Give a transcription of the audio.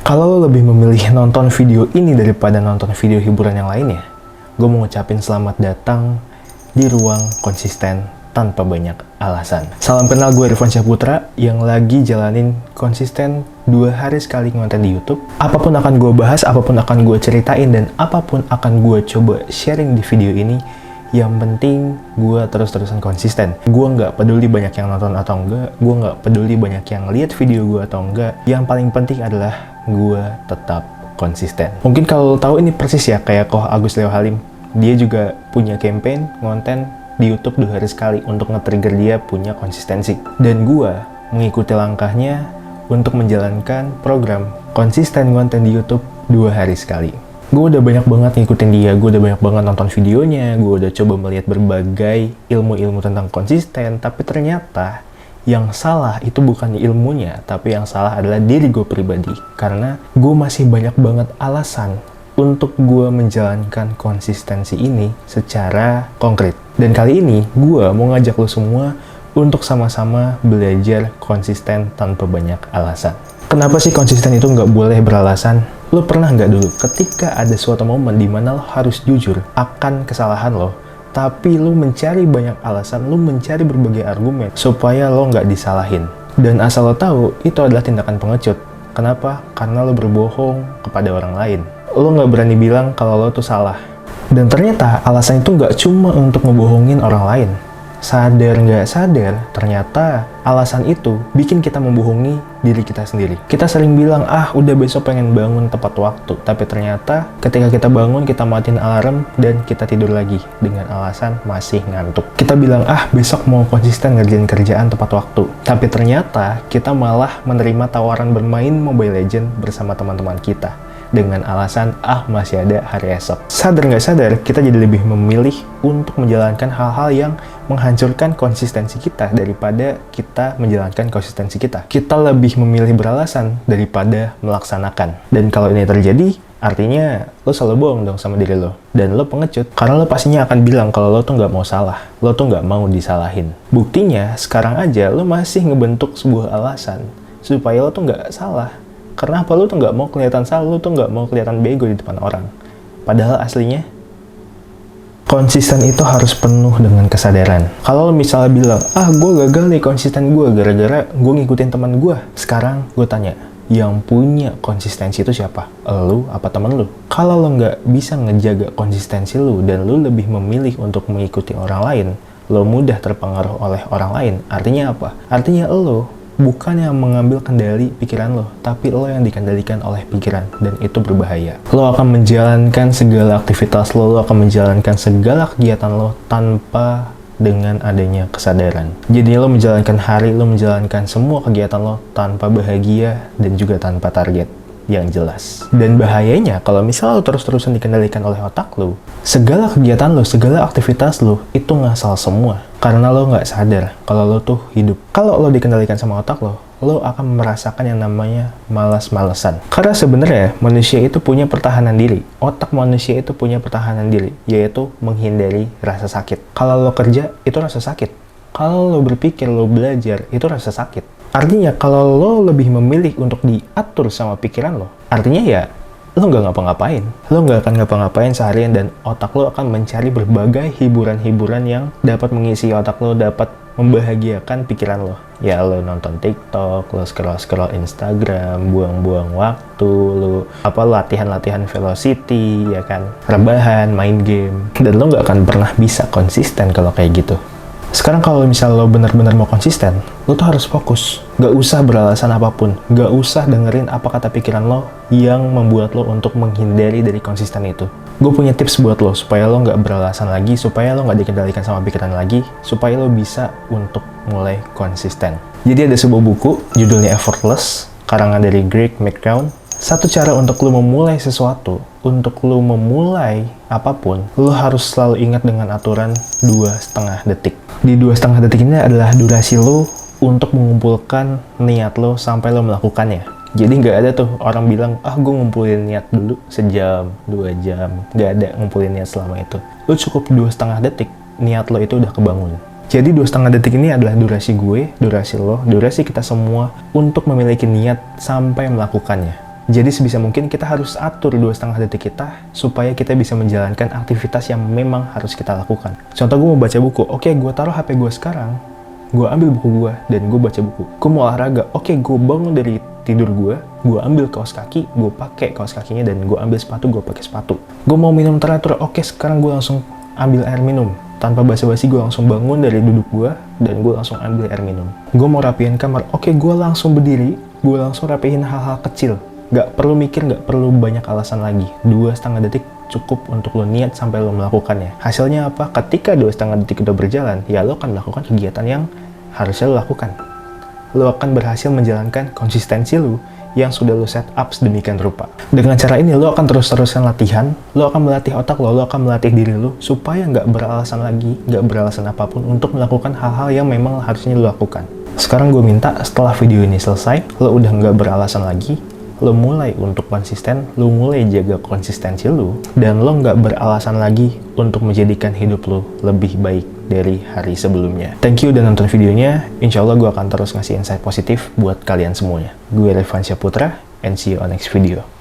Kalau lo lebih memilih nonton video ini daripada nonton video hiburan yang lainnya, gue mau ngucapin selamat datang di ruang konsisten tanpa banyak alasan. Salam kenal, gue Irfan Syahputra yang lagi jalanin konsisten 2 hari sekali konten di YouTube. Apapun akan gue bahas, apapun akan gue ceritain, dan apapun akan gue coba sharing di video ini, yang penting gue terus-terusan konsisten. Gue nggak peduli banyak yang nonton atau enggak, gue nggak peduli banyak yang lihat video gue atau enggak. Yang paling penting adalah gue tetap konsisten. Mungkin kalau lo tahu ini persis ya kayak Koh Agus Leo Halim. Dia juga punya campaign konten di YouTube 2 hari sekali untuk nge-trigger dia punya konsistensi. Dan gue mengikuti langkahnya untuk menjalankan program konsisten konten di YouTube 2 hari sekali. Gue udah banyak banget ngikutin dia, gue udah banyak banget nonton videonya, gue udah coba melihat berbagai ilmu-ilmu tentang konsisten, tapi ternyata yang salah itu bukan ilmunya, tapi yang salah adalah diri gue pribadi. Karena gue masih banyak banget alasan untuk gue menjalankan konsistensi ini secara konkret. Dan kali ini gue mau ngajak lo semua untuk sama-sama belajar konsisten tanpa banyak alasan. Kenapa sih konsisten itu nggak boleh beralasan? Lo pernah nggak dulu ketika ada suatu momen di mana lo harus jujur akan kesalahan lo, tapi lo mencari banyak alasan, lo mencari berbagai argumen supaya lo nggak disalahin. Dan asal lo tahu, itu adalah tindakan pengecut. Kenapa? Karena lo berbohong kepada orang lain. Lo nggak berani bilang kalau lo tuh salah. Dan ternyata alasan itu nggak cuma untuk ngebohongin orang lain. Sadar nggak sadar, ternyata alasan itu bikin kita membohongi diri kita sendiri. Kita sering bilang, udah besok pengen bangun tepat waktu. Tapi ternyata ketika kita bangun, kita matiin alarm dan kita tidur lagi dengan alasan masih ngantuk. Kita bilang, besok mau konsisten ngerjain kerjaan tepat waktu. Tapi ternyata kita malah menerima tawaran bermain Mobile Legends bersama teman-teman kita dengan alasan, masih ada hari esok. Sadar nggak sadar, kita jadi lebih memilih untuk menjalankan hal-hal yang menghancurkan konsistensi kita daripada kita menjalankan konsistensi kita. Kita lebih memilih beralasan daripada melaksanakan. Dan kalau ini terjadi, artinya lo selalu bohong dong sama diri lo. Dan lo pengecut, karena lo pastinya akan bilang kalau lo tuh nggak mau salah. Lo tuh nggak mau disalahin. Buktinya, sekarang aja lo masih ngebentuk sebuah alasan supaya lo tuh nggak salah. Karena apa? Lu tuh nggak mau kelihatan salah, lu tuh nggak mau kelihatan bego di depan orang. Padahal aslinya, konsisten itu harus penuh dengan kesadaran. Kalau lu misalnya bilang, gue gagal nih konsisten gue gara-gara gue ngikutin teman gue. Sekarang gue tanya, yang punya konsistensi itu siapa? Lu apa temen lu? Kalau lu nggak bisa ngejaga konsistensi lu dan lu lebih memilih untuk mengikuti orang lain, lu mudah terpengaruh oleh orang lain. Artinya apa? Artinya lu bukan yang mengambil kendali pikiran lo, tapi lo yang dikendalikan oleh pikiran, dan itu berbahaya. Lo akan menjalankan segala aktivitas lo akan menjalankan segala kegiatan lo tanpa dengan adanya kesadaran. Jadi lo menjalankan hari, lo menjalankan semua kegiatan lo tanpa bahagia dan juga tanpa target yang jelas. Dan bahayanya kalau misalnya lo terus-terusan dikendalikan oleh otak lo, segala kegiatan lo, segala aktivitas lo itu ngasal semua. Karena lo nggak sadar kalau lo tuh hidup. Kalau lo dikendalikan sama otak lo akan merasakan yang namanya malas-malesan. Karena sebenarnya manusia itu punya pertahanan diri. Otak manusia itu punya pertahanan diri, yaitu menghindari rasa sakit. Kalau lo kerja, itu rasa sakit. Kalau lo berpikir, lo belajar, itu rasa sakit. Artinya kalau lo lebih memilih untuk diatur sama pikiran lo, artinya ya lo nggak ngapa-ngapain. Lo nggak akan ngapa-ngapain seharian, dan otak lo akan mencari berbagai hiburan-hiburan yang dapat mengisi otak lo, dapat membahagiakan pikiran lo. Ya lo nonton TikTok, lo scroll-scroll Instagram, buang-buang waktu, lo latihan-latihan velocity, ya kan, rebahan, main game. Dan lo nggak akan pernah bisa konsisten kalau kayak gitu. Sekarang kalau misalnya lo benar-benar mau konsisten, lo tuh harus fokus. Gak usah beralasan apapun. Gak usah dengerin apa kata pikiran lo yang membuat lo untuk menghindari dari konsisten itu. Gue punya tips buat lo supaya lo gak beralasan lagi, supaya lo gak dikendalikan sama pikiran lagi, supaya lo bisa untuk mulai konsisten. Jadi ada sebuah buku, judulnya Effortless, karangan dari Greg McKeown. Satu cara untuk lo memulai sesuatu, untuk lo memulai apapun, lo harus selalu ingat dengan aturan 2,5 detik. Di 2,5 detik ini adalah durasi lo untuk mengumpulkan niat lo sampai lo melakukannya. Jadi nggak ada tuh orang bilang, gue ngumpulin niat dulu sejam, 2 jam. Nggak ada ngumpulin niat selama itu. Lo cukup 2,5 detik, niat lo itu udah kebangun. Jadi 2,5 detik ini adalah durasi gue, durasi lo, durasi kita semua untuk memiliki niat sampai melakukannya. Jadi sebisa mungkin kita harus atur 2,5 detik kita supaya kita bisa menjalankan aktivitas yang memang harus kita lakukan. Contoh gue mau baca buku, oke gue taruh HP gue sekarang, gue ambil buku gue dan gue baca buku. Gue mau olahraga, oke gue bangun dari tidur gue ambil kaos kaki, gue pakai kaos kakinya dan gue ambil sepatu, gue pakai sepatu. Gue mau minum teratur, oke sekarang gue langsung ambil air minum. Tanpa basa-basi gue langsung bangun dari duduk gue dan gue langsung ambil air minum. Gue mau rapihin kamar, oke gue langsung berdiri, gue langsung rapihin hal-hal kecil. Gak perlu mikir, gak perlu banyak alasan lagi. 2,5 detik cukup untuk lo niat sampai lo melakukannya. Hasilnya apa? Ketika 2,5 detik udah berjalan, ya lo akan melakukan kegiatan yang harusnya lo lakukan. Lo akan berhasil menjalankan konsistensi lo yang sudah lo set up sedemikian rupa. Dengan cara ini lo akan terus-terusan latihan, lo akan melatih otak lo akan melatih diri lo supaya nggak beralasan lagi, nggak beralasan apapun untuk melakukan hal-hal yang memang harusnya lo lakukan. Sekarang gue minta setelah video ini selesai, lo udah nggak beralasan lagi, lo mulai untuk konsisten, lo mulai jaga konsistensi lo, dan lo nggak beralasan lagi untuk menjadikan hidup lo lebih baik dari hari sebelumnya. Thank you udah nonton videonya, insya Allah gue akan terus ngasih insight positif buat kalian semuanya. Gue Revansya Putra, and see you on next video.